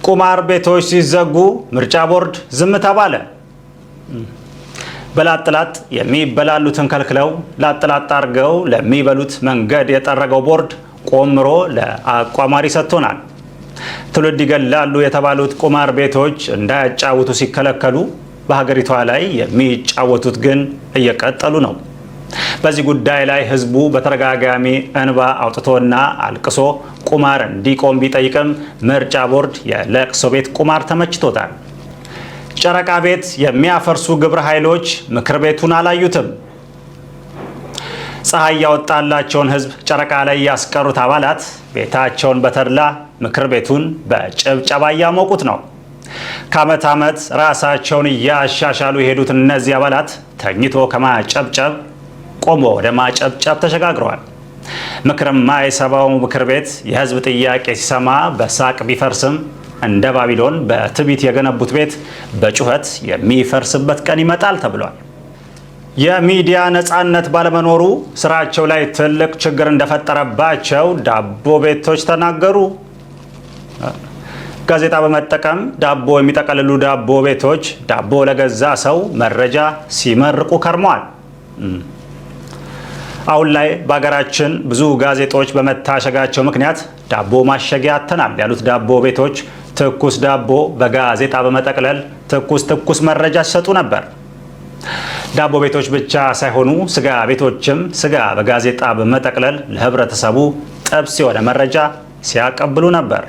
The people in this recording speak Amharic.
ቁማር ቤቶች ሲዘጉ ምርጫ ቦርድ ዝም ተባለ። በላጥላጥ የሚበላሉትን ከልክለው ላጥላጥ አድርገው ለሚበሉት መንገድ የጠረገው ቦርድ ቆምሮ ለአቋማሪ ሰጥቶናል። ትውልድ ይገላሉ የተባሉት ቁማር ቤቶች እንዳያጫውቱ ሲከለከሉ በሀገሪቷ ላይ የሚጫወቱት ግን እየቀጠሉ ነው። በዚህ ጉዳይ ላይ ህዝቡ በተደጋጋሚ እንባ አውጥቶና አልቅሶ ቁማር እንዲቆም ቢጠይቅም ምርጫ ቦርድ የለቅሶ ቤት ቁማር ተመችቶታል። ጨረቃ ቤት የሚያፈርሱ ግብረ ኃይሎች ምክር ቤቱን አላዩትም። ፀሐይ ያወጣላቸውን ህዝብ ጨረቃ ላይ ያስቀሩት አባላት ቤታቸውን በተድላ ምክር ቤቱን በጭብጨባ እያሞቁት ነው። ከዓመት ዓመት ራሳቸውን እያሻሻሉ የሄዱት እነዚህ አባላት ተኝቶ ከማጨብጨብ ቆሞ ወደ ማጨብጨብ ተሸጋግረዋል። ምክርም ማይሰባው ምክር ቤት የህዝብ ጥያቄ ሲሰማ በሳቅ ቢፈርስም እንደ ባቢሎን በትዕቢት የገነቡት ቤት በጩኸት የሚፈርስበት ቀን ይመጣል ተብሏል። የሚዲያ ነፃነት ባለመኖሩ ስራቸው ላይ ትልቅ ችግር እንደፈጠረባቸው ዳቦ ቤቶች ተናገሩ። ጋዜጣ በመጠቀም ዳቦ የሚጠቀልሉ ዳቦ ቤቶች ዳቦ ለገዛ ሰው መረጃ ሲመርቁ ከርመዋል። አሁን ላይ በሀገራችን ብዙ ጋዜጦች በመታሸጋቸው ምክንያት ዳቦ ማሸጊያ አጥተናል ያሉት ዳቦ ቤቶች ትኩስ ዳቦ በጋዜጣ በመጠቅለል ትኩስ መረጃ ሲሰጡ ነበር። ዳቦ ቤቶች ብቻ ሳይሆኑ ስጋ ቤቶችም ስጋ በጋዜጣ በመጠቅለል ለህብረተሰቡ ጥብስ የሆነ መረጃ ሲያቀብሉ ነበር።